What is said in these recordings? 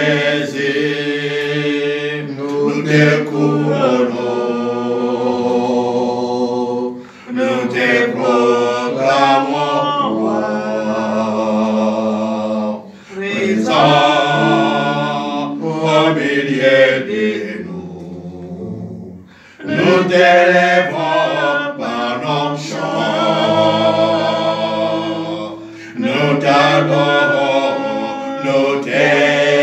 Jésus, nous te couronnons, nous te proclamons roi, présent au milieu de nous. Nous t'élèvons par nos chants, nous t'adorons, nous t'exaltons.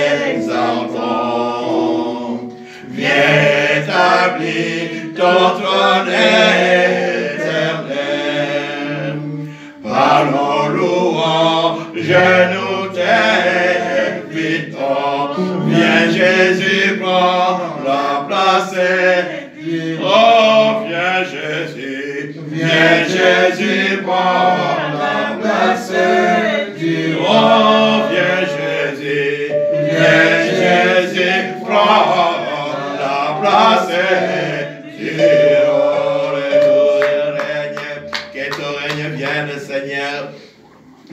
Viens établir ton trône éternel, par nos louanges nous t'invitons. Viens Jésus, prends la place. Oh, viens Jésus, prends la place. Oh, viens Jésus, prends la place. Que ton règne vienne, Seigneur.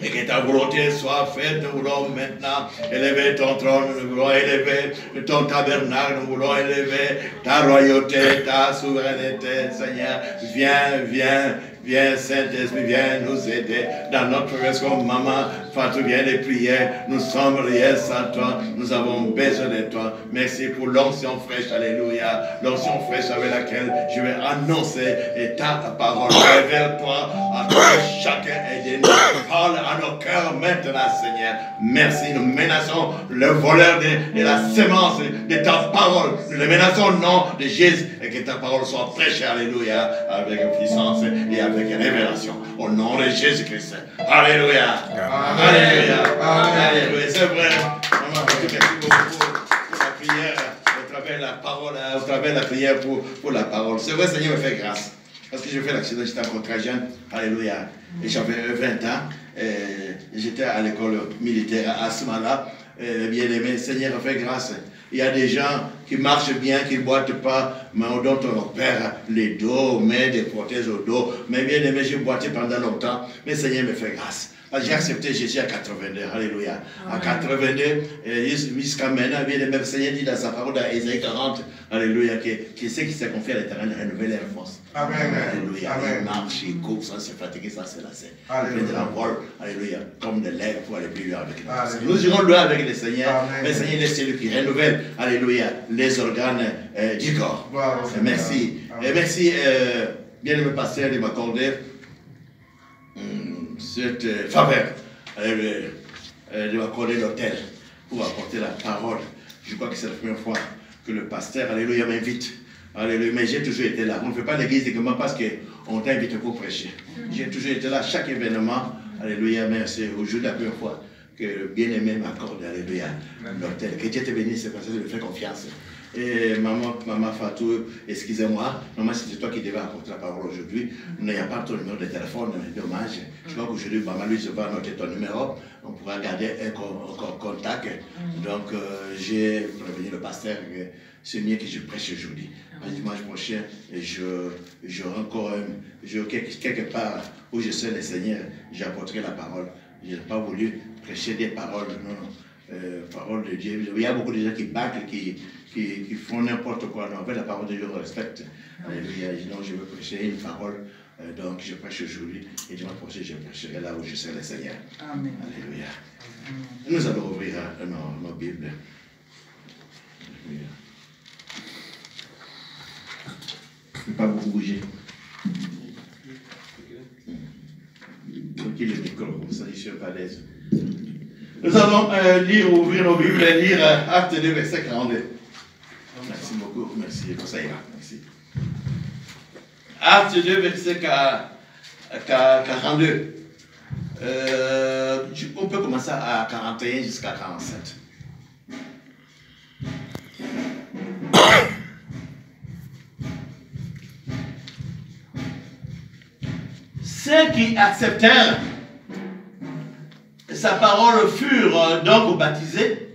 Et que ta volonté soit faite. Nous voulons maintenant élever ton trône, nous voulons élever ton tabernacle, nous voulons élever ta royauté, ta souveraineté, Seigneur. Viens, Saint-Esprit, viens nous aider dans notre reste comme maman Fatou vient de prier. Nous sommes rien sans toi, nous avons besoin de toi. Merci pour l'onction fraîche, alléluia. L'onction fraîche avec laquelle je vais annoncer ta parole. Révèle-toi à chacun et de nous. Parle à nos cœurs maintenant, Seigneur. Merci, nous menaçons le voleur de la sémence de ta parole. Nous le menaçons au nom de Jésus et que ta parole soit prêchée, alléluia, avec puissance et avec révélation. Au nom de Jésus-Christ. Alléluia. Alléluia. Alléluia. C'est vrai. Maman, merci beaucoup pour la prière, au travers de la parole, au travers de la prière pour la parole. C'est vrai, Seigneur me fait grâce. Parce que j'ai fait l'accident, j'étais encore très jeune. Alléluia. Et j'avais 20 ans. J'étais à l'école militaire à ce moment-là. Bien aimé, Seigneur me fait grâce. Il y a des gens qui marchent bien, qui ne boitent pas, mais dont on opère les dos, on met des prothèses au dos. Mais bien aimé, j'ai boité pendant longtemps, mais Seigneur me fait grâce. J'ai accepté Jésus à 82, alléluia. À 82, jusqu'à maintenant, bien aimé, le Seigneur dit dans sa parole, dans Ésaïe 40, alléluia, qui sait qui s'est confié à l'Éternel de renouveler leur force. Amen. Alléluia. Amen. Il marche, il court sans se fatiguer, sans se lasser. Il fait de la voile, alléluia, comme de l'air pour aller plus loin avec nous. Nous irons loin avec le Seigneur. Amen. Mais le Seigneur est celui qui renouvelle, alléluia, les organes du corps. Wow. Merci. Et merci, bien aimé pasteur, de m'accorder cette faveur de m'accorder l'hôtel pour apporter la parole. Je crois que c'est la première fois que le pasteur, alléluia, m'invite. Alléluia, mais j'ai toujours été là. On ne fait pas l'église de parce qu'on t'invite pour prêcher. J'ai toujours été là à chaque événement. Alléluia, mais c'est aujourd'hui la première fois que le bien-aimé m'accorde, alléluia, l'hôtel. Que Dieu te bénisse, c'est parce que je lui fais confiance. Et maman Fatou, excusez-moi, maman, c'était toi qui devais apporter la parole aujourd'hui. Il n'y a pas ton numéro de téléphone, dommage. Je crois qu'aujourd'hui, maman lui, je vais noter ton numéro. On pourra garder un contact. Donc, j'ai prévenu le pasteur que c'est mieux que je prêche aujourd'hui. Le dimanche prochain, je encore quelque part où je sais le Seigneur, j'apporterai la parole. Je n'ai pas voulu prêcher des paroles, non. Parole de Dieu. Il y a beaucoup de gens qui bâclent, qui font n'importe quoi. Non, en fait, la parole de Dieu, on respecte. Alléluia. Donc, je veux prêcher une parole. Donc, je prêche aujourd'hui. Et dimanche prochain, je prêcherai là où je serai le Seigneur. Amen. Alléluia. Nous allons ouvrir nos Bibles. Alléluia. Ne pas beaucoup bouger. Tranquille le micro, ça je suis pas à l'aise. Nous allons ouvrir nos Bibles et lire Acte 2, verset 42. Merci beaucoup, merci, ça ira, merci. Acte 2, verset 42. On peut commencer à 41 jusqu'à 47. Ceux qui acceptèrent sa parole furent donc baptisés.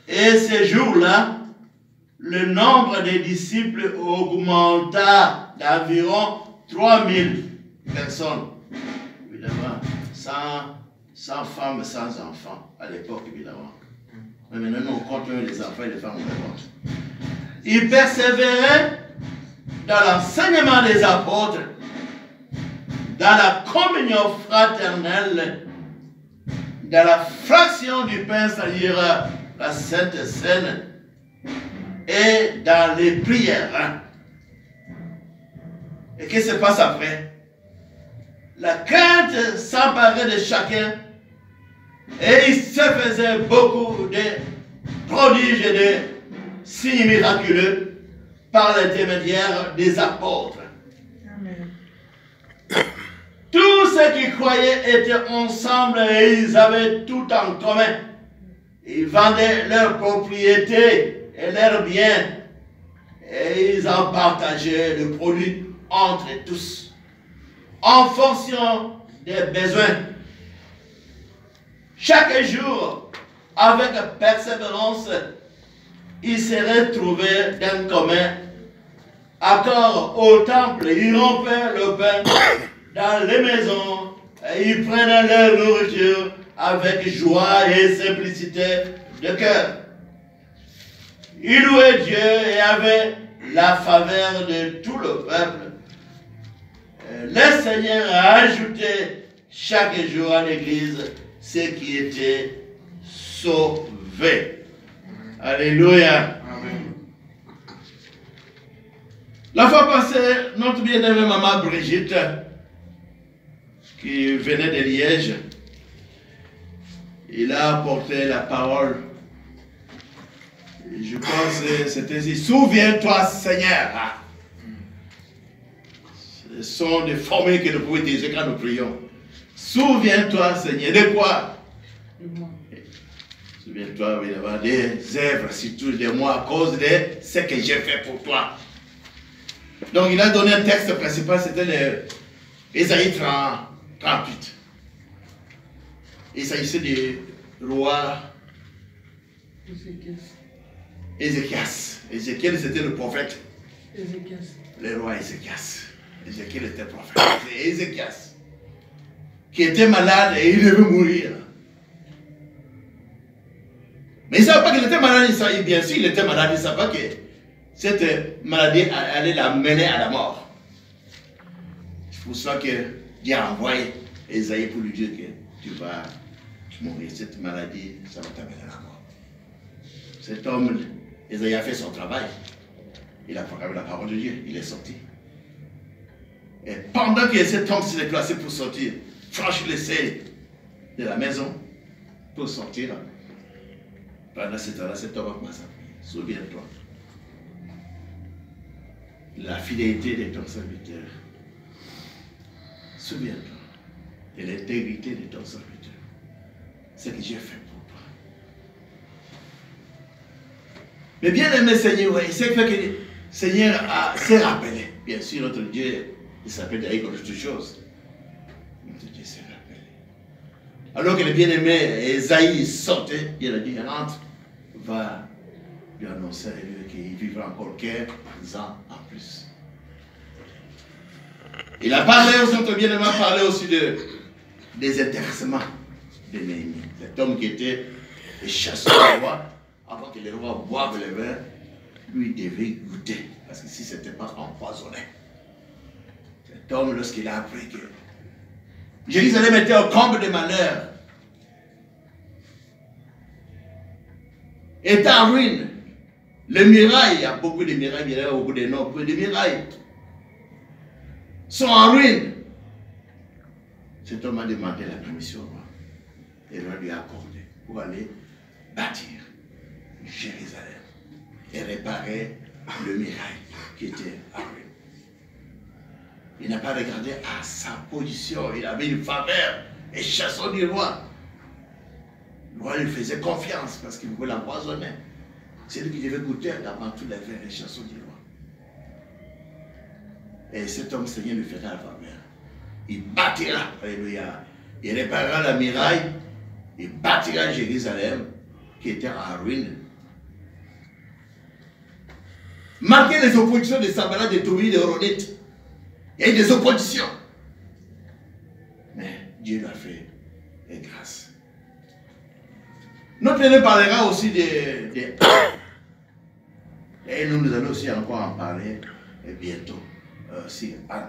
Et ces jours-là, le nombre des disciples augmenta d'environ 3000 personnes. Évidemment, sans femmes, sans enfants, à l'époque, évidemment. Mais maintenant, on compte les enfants et les femmes, on les compte. Il persévérait dans l'enseignement des apôtres, dans la communion fraternelle, dans la fraction du pain, c'est-à-dire la Sainte Seine, et dans les prières. Et qu'est-ce qui se passe après? La crainte s'emparait de chacun et il se faisait beaucoup de prodiges et de signes miraculeux par l'intermédiaire des apôtres. Amen. Tous ceux qui croyaient étaient ensemble et ils avaient tout en commun. Ils vendaient leurs propriétés et leurs biens et ils en partageaient le produit entre tous en fonction des besoins. Chaque jour, avec persévérance, ils se retrouvaient d'un commun accord au temple. Ils rompaient le pain dans les maisons et ils prenaient leur nourriture avec joie et simplicité de cœur. Ils louaient Dieu et avaient la faveur de tout le peuple. Le Seigneur a ajouté chaque jour à l'église ceux qui étaient sauvés. Alléluia. Amen. La fois passée, notre bien-aimée maman Brigitte, qui venait de Liège, il a apporté la parole. Et je pense que c'était ici. Souviens-toi, Seigneur. Ce sont des formules que nous pouvons utiliser quand nous prions. Souviens-toi, Seigneur. De quoi? Souviens-toi, il y aura des œuvres, surtout de moi, à cause de ce que j'ai fait pour toi. Donc, il a donné un texte principal, c'était Ésaïe 38. Il s'agissait du roi Ézéchias. Ézéchiel, c'était le prophète. Le roi Ézéchias. Ézéchiel était prophète. C'est Ézéchias qui était malade et il devait mourir. Mais il ne savait pas qu'il était malade. Bien sûr, il était malade. Il ne savait pas que cette maladie allait l'amener à la mort. C'est pour ça que Dieu a envoyé Ésaïe pour lui dire que tu vas mourir. Cette maladie, ça va t'amener à la mort. Cet homme, Ésaïe a fait son travail. Il a proclamé la parole de Dieu. Il est sorti. Et pendant que cet homme s'est déplacé pour sortir, franchir les seuils de la maison pour sortir, pendant ce temps-là, cet homme a commencé à prier. Souviens-toi. La fidélité de ton serviteur. Souviens-toi de l'intégrité de ton serviteur. Ce que j'ai fait pour toi. Mais bien aimé Seigneur, ouais, c'est que le Seigneur s'est rappelé. Bien sûr, notre Dieu, il s'appelle d'ailleurs comme toute chose. Notre Dieu s'est rappelé. Alors que le bien-aimé Esaïe sortait, il a dit, rentre, va lui annoncer qu'il vivra encore 15 ans en plus. Il a parlé aussi, notre bien-aimé a parlé aussi des intéressements de Néhémie. Cet homme qui était le chasseur du roi, avant que le roi boive le vin, lui devait goûter, parce que si ce n'était pas empoisonné. Cet homme, lorsqu'il a appris que Jérusalem était au comble des malheurs, était en ruine. Les murailles, il y a beaucoup de murailles, il y a beaucoup de noms, les murailles sont en ruine. Cet homme a demandé la permission au roi. Et le roi lui a accordé pour aller bâtir Jérusalem et réparer le muraille qui était en ruine. Il n'a pas regardé à sa position, il avait une faveur et chasseur du roi. Le roi lui faisait confiance parce qu'il voulait l'empoisonner. C'est lui qui devait goûter avant tous les vins et chasseurs du roi. Et cet homme Seigneur lui fera la faveur. Il bâtira, alléluia. Il réparera la muraille, il bâtira Jérusalem qui était en ruine. Malgré les oppositions de Sanballat, de Tobie, de Horonite, il y a eu des oppositions. Mais Dieu l'a fait grâce. Notre Père parlera aussi des et nous allons aussi encore en parler bientôt. Si Anne.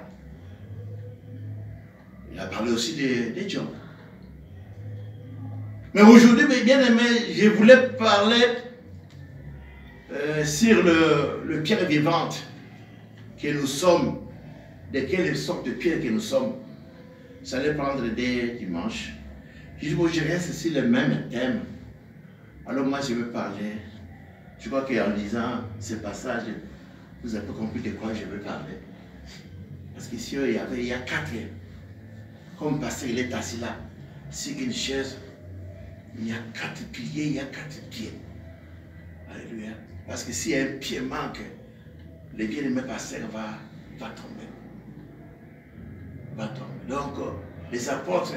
Il a parlé aussi des Job. Mais aujourd'hui, mes bien-aimés, je voulais parler sur le pierre vivante que nous sommes, de quelle sorte de pierre que nous sommes. Ça allait prendre des dimanches. Je dis, bon, je reste sur le même thème. Alors moi, je veux parler. Je crois qu'en lisant ce passage, vous avez compris de quoi je veux parler. Parce qu'ici, il y a 4. Comme pasteur, il est assis là, sur une chaise. Il y a 4 piliers, il y a 4 pieds. Alléluia. Parce que si un pied manque, le bien-aimé pasteur va tomber. Va tomber. Donc, les apôtres,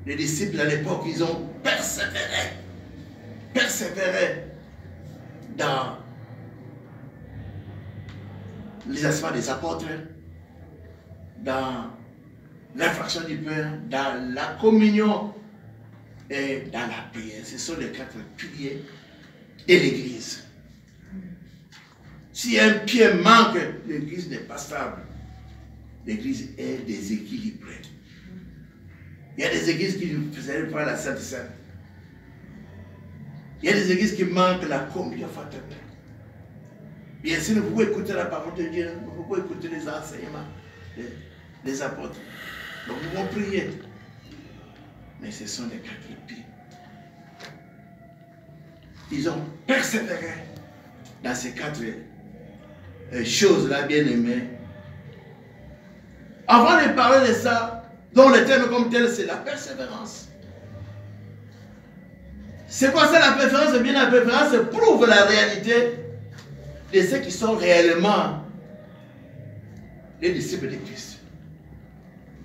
les disciples à l'époque, ils ont persévéré. Persévéré dans les aspects des apôtres, dans l'infraction du pain, dans la communion et dans la prière. Ce sont les 4 piliers de l'église. Si un pied manque, l'église n'est pas stable. L'église est déséquilibrée. Il y a des églises qui ne faisaient pas la Sainte Seine. Il y a des églises qui manquent la communion fraternelle. Bien sûr, vous pouvez écouter la parole de Dieu, vous pouvez écouter les enseignements des apôtres. Donc nous pouvons prier. Mais ce sont les 4 pieds. Ils ont persévéré dans ces 4 choses-là, bien aimées. Avant de parler de ça, dont le thème comme tel, c'est la persévérance. C'est quoi ça la persévérance? Eh bien, la persévérance prouve la réalité de ceux qui sont réellement les disciples de Christ.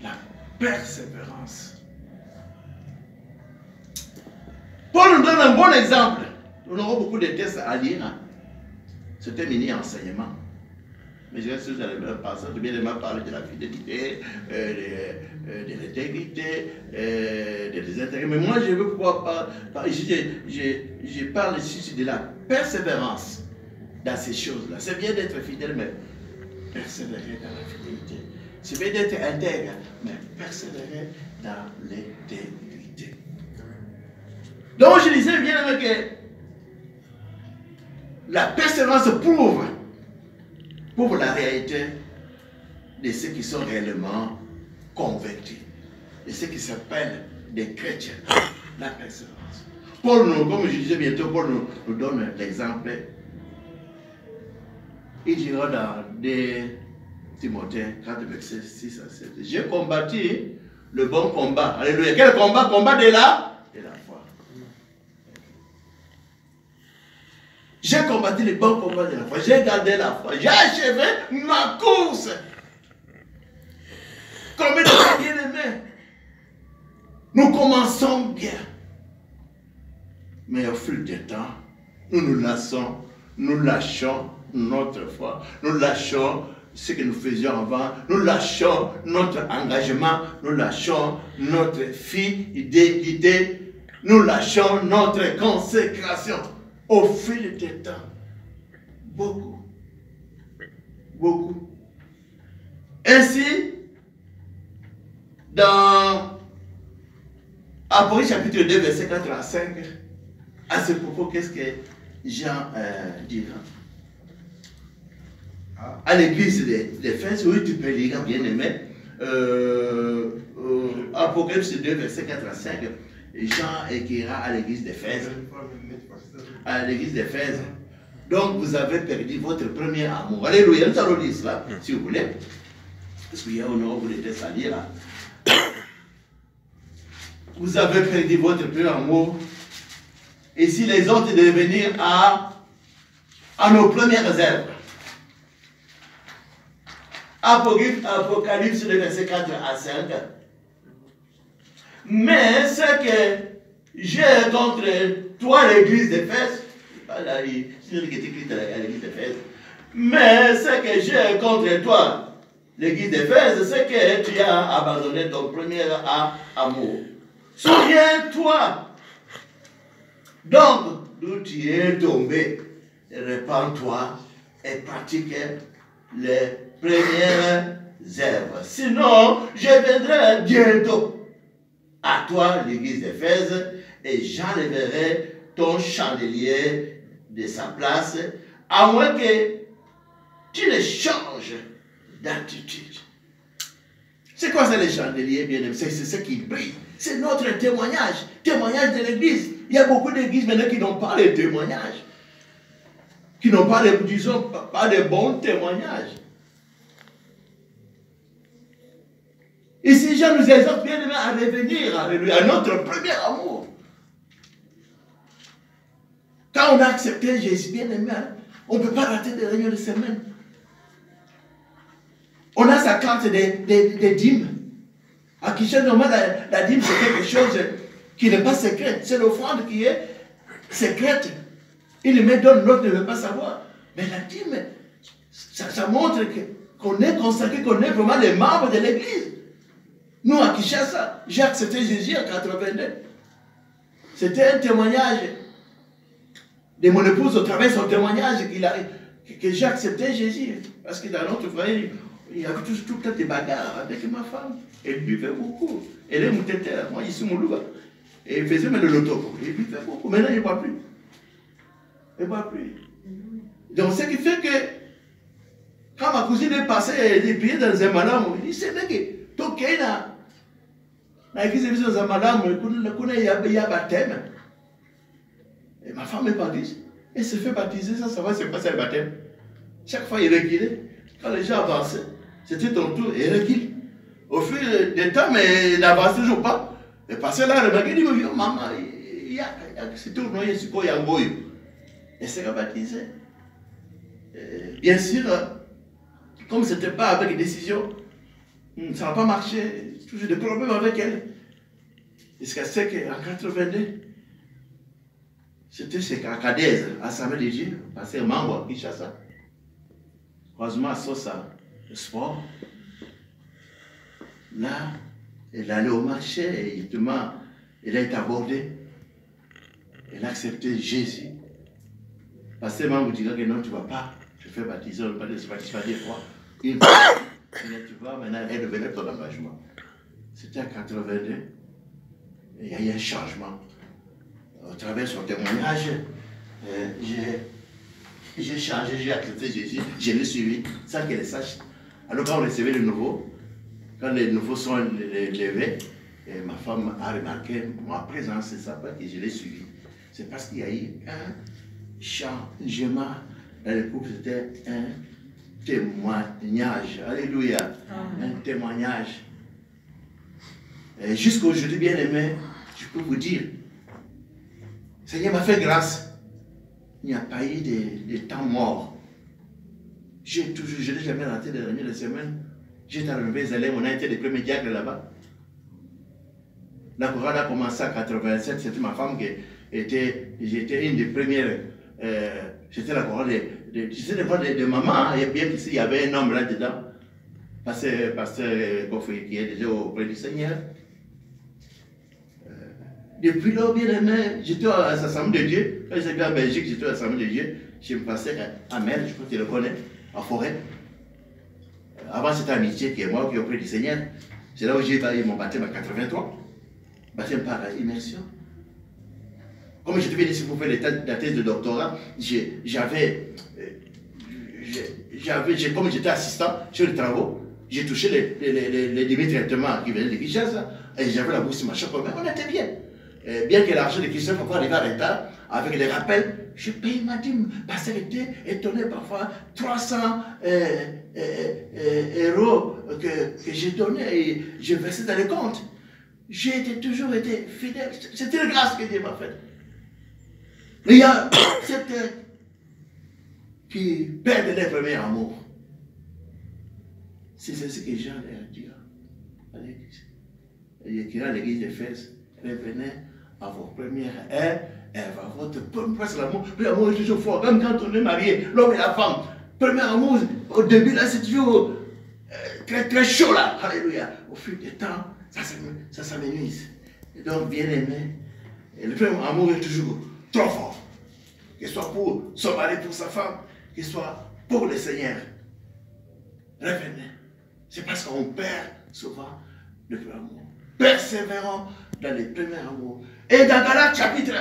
La persévérance. Paul nous donne un bon exemple. Nous aurons beaucoup de textes à lire. C'est un mini-enseignement. Mais je reste sur le passage de bien parler de la fidélité, de l'intégrité, des intérêts. Mais moi, je veux pouvoir parler. Je parle ici de la persévérance dans ces choses-là. C'est bien d'être fidèle, mais persévérer dans la fidélité. C'est bien d'être intègre, mais persévérer dans l'intégrité. Donc, je disais bien que la persévérance prouve la réalité de ceux qui sont réellement convaincus, de ceux qui s'appellent des chrétiens. La persévérance. Paul, comme je disais bientôt, Paul nous donne l'exemple. Il dira dans 2 Timothée 4, versets 6 à 7. J'ai combattu le bon combat. Alléluia. Quel combat? Combat de la foi. J'ai combattu le bon combat de la foi. J'ai gardé la foi. J'ai achevé ma course. Combien de fois, bien aimés? Nous commençons bien. Mais au fil du temps, nous lâchons notre foi. Nous lâchons ce que nous faisions avant. Nous lâchons notre engagement. Nous lâchons notre fidélité. Nous lâchons notre consécration. Au fil du temps, beaucoup. Ainsi, dans Apocalypse chapitre 2, verset 4 à 5, à ce propos, qu'est-ce que Jean dira? À l'église d'Éphèse, oui, tu peux lire, bien aimé, Apocalypse 2, verset 4 à 5, Jean écrira à l'église d'Éphèse. À l'église d'Éphèse. Donc vous avez perdu votre premier amour. Alléluia, nous allons lire cela, si vous voulez. Parce qu'il y a un nombre de textes à lire là. Vous avez perdu votre premier amour. Et si les autres de venir à nos premières œuvres. Apocalypse, le verset 4 à 5. Mais ce que j'ai contre toi, l'église d'Éphèse, c'est écrit à l'église d'Éphèse. Mais ce que j'ai contre toi, l'église d'Éphèse, c'est que tu as abandonné ton premier amour. Souviens-toi Donc, d'où tu es tombé, répands-toi et pratique les premières œuvres. Sinon, je viendrai bientôt à toi, l'église d'Éphèse, et j'enlèverai ton chandelier de sa place, à moins que tu ne changes d'attitude. C'est quoi ça, les chandeliers, bien aimé? C'est ce qui brille. C'est notre témoignage. Témoignage de l'église. Il y a beaucoup d'églises maintenant qui n'ont pas les témoignages. Qui n'ont pas, disons, pas de bons témoignages. Ici, Jean nous exhorte bien aimé à revenir à notre premier amour. Quand on a accepté Jésus, bien aimé, on ne peut pas rater des réunions de semaine. On a sa carte des dîmes. À Kishan, normalement, la dîme, c'est quelque chose qui n'est pas secret. C'est l'offrande qui est secrète. Il le met donne, l'autre ne veut pas savoir. Mais la dîme, ça montre qu'on est consacré, qu'on est vraiment les membres de l'église. Nous, à Kinshasa, j'ai accepté Jésus en 82. C'était un témoignage de mon épouse au travers de son témoignage que j'ai accepté Jésus. Parce que dans notre foyer, il y avait tout le temps des bagarres avec ma femme. Elle buvait beaucoup. Elle est moutétaire. Moi, ici, mon loup. Et elle faisait même le loto. Elle buvait beaucoup. Maintenant, il ne boit plus. Elle ne boit plus. Donc, ce qui fait que, quand ma cousine est passée, elle est priée dans un madame, elle dit, c'est vrai que, toi, na l'église dans un madame, il y a baptême. Et ma femme est baptisée. Elle se fait baptiser, ça va se passer le baptême. Chaque fois, il reculait. Quand les gens avançaient, c'était ton tour, et il recule. Au fil du temps, mais il n'avance toujours pas. Et passé là, il remarque, il dit, maman, c'est tout, non, il y a quoi, il y a un goy. Et s'est rebaptisé. Bien sûr, comme ce n'était pas avec une décision, ça n'a pas marché. Toujours des problèmes avec elle. Jusqu'à ce qu'en 82, c'était chez Kakadez, Assemblée de Dieu, pasteur membre à Kinshasa. Croisement à Sosa, le sport. Là, elle allait au marché et justement, elle a été abordée. Elle a accepté Jésus. Pasteur membre dit que non, tu ne vas pas te faire baptiser, on ne va pas te baptiser des fois. Une fois, tu vas, maintenant, elle devenait ton engagement. C'était en 82. Il y a eu un changement. Au travers de son témoignage, j'ai changé, j'ai accepté Jésus, je l'ai suivi, sans qu'elle le sache. Alors quand on recevait le nouveau, quand les nouveaux sont levés, et ma femme a remarqué ma présence, c'est ça que je l'ai suivi. C'est parce qu'il y a eu un changement dans le couple, c'était un témoignage. Alléluia. Un témoignage. Jusqu'à aujourd'hui, bien aimé, je peux vous dire, Seigneur m'a fait grâce. Il n'y a pas eu de temps mort. Je n'ai jamais raté des réunions de semaine. J'étais à Jérusalem, on a été les premiers diacres là-bas. La chorale a commencé en 87, c'était ma femme qui était, j'étais une des premières, j'étais la chorale de maman, hein, et bien qu'ici il y avait un homme là-dedans, pasteur Kofi, qui est déjà auprès du Seigneur. Depuis là, bien aimé, j'étais à l'Assemblée de Dieu. Quand j'étais en Belgique, j'étais à l'Assemblée de Dieu. Je me passais à Mel, je crois que tu le connais, en forêt. Avant, c'était Amitié qui est mort, qui est auprès du Seigneur. C'est là où j'ai eu mon baptême en 83. Baptême par immersion. Comme j'étais venu ici pour faire la thèse de doctorat, comme j'étais assistant sur les travaux, j'ai touché les demi-traitements qui venaient de Kinshasa. Et j'avais la bourse machin, mais on était bien. Bien que l'argent de Kinshasa parfois arrivait en retard, avec les rappels, je paye ma dîme. Parce qu'elle était étonnée parfois, 300 euros que j'ai donné et je versais dans les comptes. J'ai toujours été fidèle. C'était une grâce que Dieu m'a faite. Mais il y a certains qui perdent leur premier amour. C'est ce que Jean a dit à l'église. Il écrit à l'église d'Éphèse, revenez à vos premières œuvres, votre premier amour. L'amour est toujours fort, même quand on est marié, l'homme et la femme. Premier amour, au début là, c'est toujours très très chaud là. Alléluia. Au fil du temps, ça s'amenuise. Et donc, bien aimé, le premier amour est toujours trop fort. Qu'il soit pour son mari, pour sa femme, qu'il soit pour le Seigneur. Revenez. C'est parce qu'on perd souvent le premier amour. Persévérons dans les premiers amours. Et dans Galates chapitre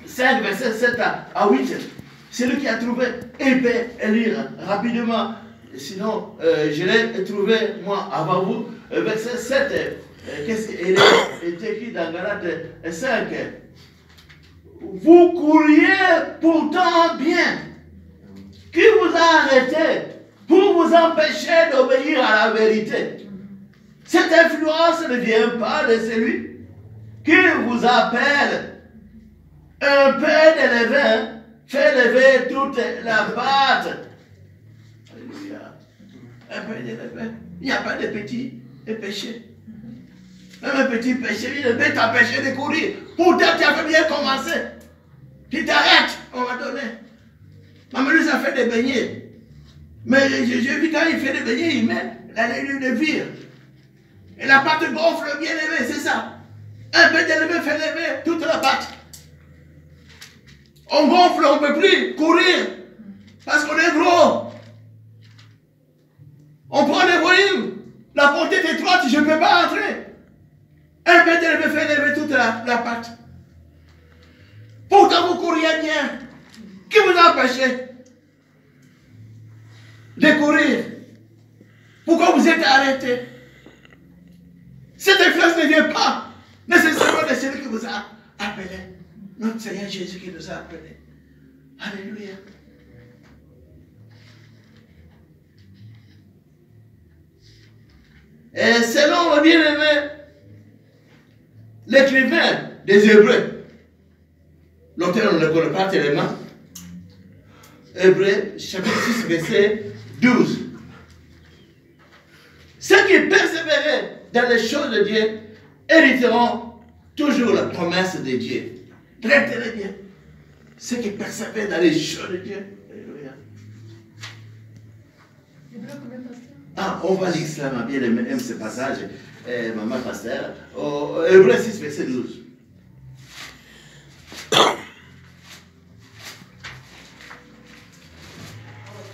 5, verset 7 à 8, c'est lui qui a trouvé. Il peut lire rapidement. Sinon, je l'ai trouvé, moi, avant vous. Verset 7, qu'est-ce qu'il est écrit dans Galates 5? Vous couriez pourtant bien. Qui vous a arrêté pour vous empêcher d'obéir à la vérité? Cette influence ne vient pas de celui qui vous appelle. Un peu de levain fait lever toute la pâte. Alléluia. Un peu de levain. Il n'y a pas de petits péchés. Même un petit péché, il ne peut t'empêcher de courir. Pourtant, tu avais bien commencé. Tu t'arrêtes, on va donner. Maman lui a fait des beignets. Mais j'ai vu quand il fait des beignets, il met la ligne de vire. Et la pâte gonfle bien élevée, c'est ça. Un peu d'élevé fait lever toute la pâte. On gonfle, on ne peut plus courir. Parce qu'on est gros. On prend des volumes. La portée est étroite, je ne peux pas entrer. Un peu d'élevé fait lever toute la pâte. Pourtant vous couriez bien. Qui vous a empêché de courir? Pourquoi vous êtes arrêté? Cette influence ne vient pas nécessairement de celui qui vous a appelé. Notre Seigneur Jésus qui nous a appelés. Alléluia. Et selon le bien-aimé, l'écrivain des Hébreux, l'auteur ne le connaît pas tellement. Hébreux, chapitre 6, verset 12. Ceux qui persévéraient dans les choses de Dieu hériteront toujours la promesse de Dieu. Très très bien. Ceux qui persévèrent dans les choses de Dieu. Alléluia. Ah, on va lire cela, ma bien-aimée, aime ce passage, maman pasteur. Hébreux 6, verset 12.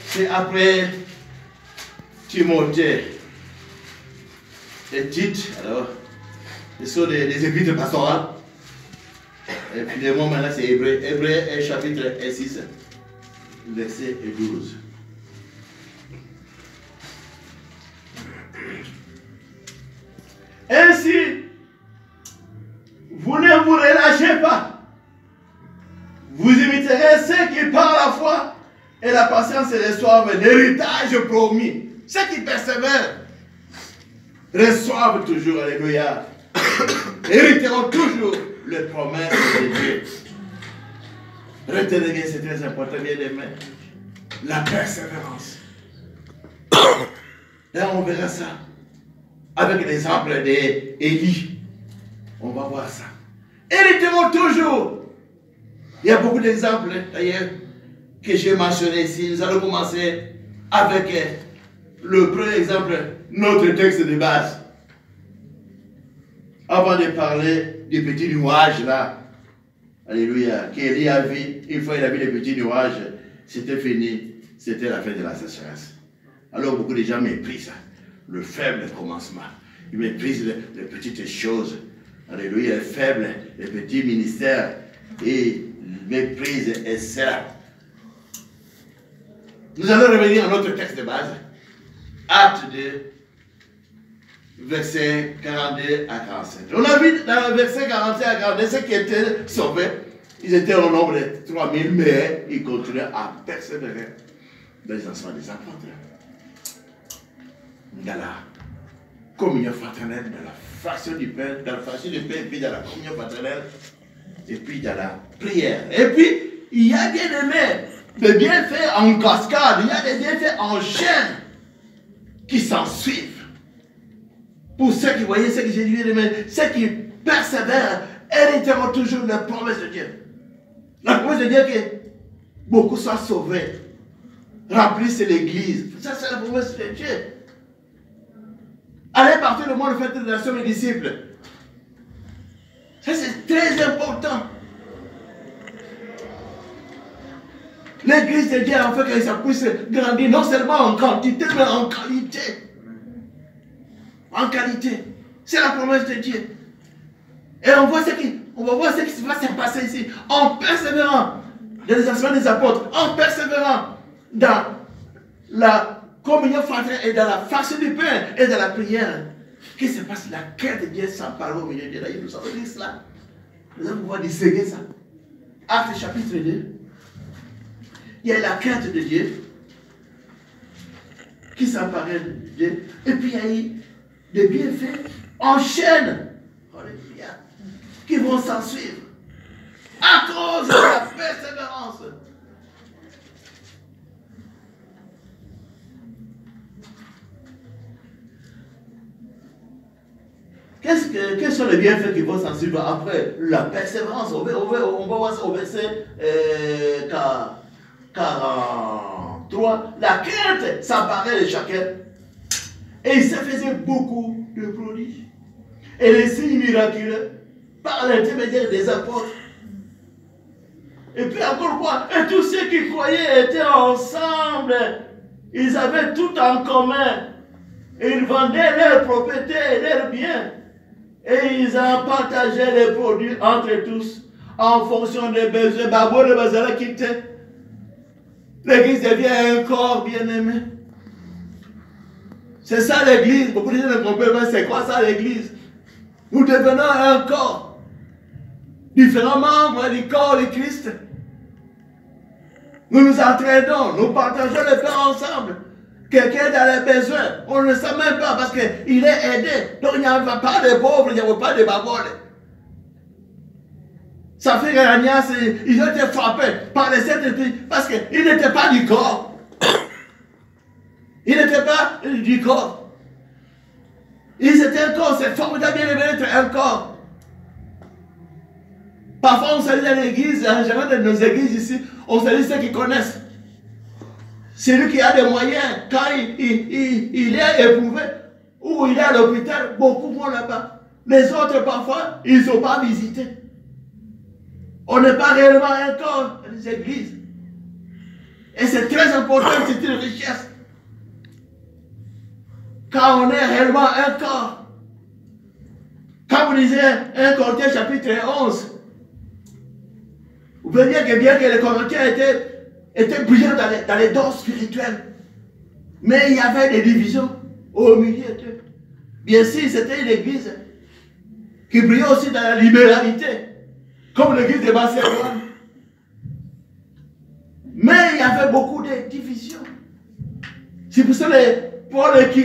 C'est après Timothée et Tite, alors, ce sont des épîtres pastorales. Et puis le mot maintenant c'est Hébreu. Hébreu chapitre 6, verset 12. Ainsi, vous ne vous relâchez pas. Vous imiterez ceux qui par la foi et la patience reçoivent l'héritage promis. Ceux qui persévèrent reçoivent toujours, alléluia, hériteront toujours les promesses de Dieu. Retenez bien, c'est très important, bien aimé. La persévérance. Là, on verra ça. Avec l'exemple d'Élie. On va voir ça. Hériteront toujours. Il y a beaucoup d'exemples, d'ailleurs, que j'ai mentionnés ici. Nous allons commencer avec le premier exemple, notre texte de base. Avant de parler du petit nuage là, alléluia, qu'Élie a vu, une fois il a vu les petits nuages, c'était fini, c'était la fin de la sécheresse. Alors beaucoup de gens méprisent le faible commencement. Ils méprisent les petites choses, alléluia, les faibles, les petits ministères, et méprisent et servent. Nous allons revenir à notre texte de base, Acte 2, versets 42 à 47. On a vu dans le verset 41 à 42, ceux qui étaient sauvés, ils étaient au nombre de 3000, mais ils continuaient à persévérer dans les enseignements des apôtres. Dans la communion fraternelle, dans la fraction du pain, et puis dans la communion fraternelle, et puis dans la prière. Et puis, il y a bien aimé des bienfaits en cascade, il y a des bienfaits en chaîne qui s'en suivent. Pour ceux qui voyaient ce que j'ai dit, ceux qui persévèrent, hériteront toujours la promesse de Dieu. La promesse de Dieu que beaucoup soient sauvés, remplissent l'église. Ça, c'est la promesse de Dieu. Allez partir le monde, faites de la somme des disciples. Ça, c'est très important. L'église de Dieu a fait que ça puisse grandir, non seulement en quantité, mais en qualité. En qualité. C'est la promesse de Dieu. Et on va voir ce qui va se passer ici. En persévérant dans les enseignements des apôtres, en persévérant dans la communion fraternelle et dans la fraction du pain et dans la prière. Qu'est-ce qui se passe? La quête de Dieu s'empare au milieu de Dieu. Nous savons lire cela. Nous allons pouvoir discerner ça. Acte chapitre 2. Il y a la quête de Dieu qui s'empare de Dieu. Et puis il y a eu des bienfaits en chaîne. Alléluia. Qui vont s'en suivre. À cause de la persévérance. Quels sont les bienfaits qui vont s'en suivre après la persévérance? On va voir ça au verset 43. La crainte s'emparait de chacun. Et il se faisait beaucoup de prodiges. Et les signes miraculeux par l'intermédiaire des apôtres. Et puis encore quoi? Et tous ceux qui croyaient étaient ensemble. Ils avaient tout en commun. Et ils vendaient leurs propriétés et leurs biens. Et ils en partageaient les produits entre tous en fonction des besoins. Babo de Bazala quittait. L'église devient un corps bien-aimé. C'est ça l'église. Beaucoup de gens ne comprennent pas c'est quoi ça l'église. Nous devenons un corps. Différents membres du corps de Christ. Nous nous entraînons, nous partageons les pains ensemble. Quelqu'un a les besoins, on ne le sait même pas parce qu'il est aidé. Donc il n'y a pas de pauvres, il n'y a pas de baboles. Ça fait Ananias, ils ont été frappés par les sept esprits parce qu'ils n'étaient pas du corps. Ils n'étaient pas du corps. Ils étaient un corps, c'est formidable bien d'être un corps. Parfois on salue dans l'église, en général dans nos églises ici, on salue ceux qui connaissent. Celui qui a des moyens, quand il est éprouvé, ou il est à l'hôpital, beaucoup vont là-bas. Les autres, parfois, ils ne sont pas visités. On n'est pas réellement un corps dans les églises. Et c'est très important, c'est une richesse. Quand on est réellement un corps. Quand vous lisez 1 Corinthiens chapitre 11, vous pouvez dire que bien que les Corinthiens étaient brillants dans les dons spirituels, mais il y avait des divisions au milieu d'eux. Bien sûr, c'était une église qui brillait aussi dans la libéralité, comme l'église de Macédoine. Mais il y avait beaucoup de divisions. C'est pour ça que Paul qui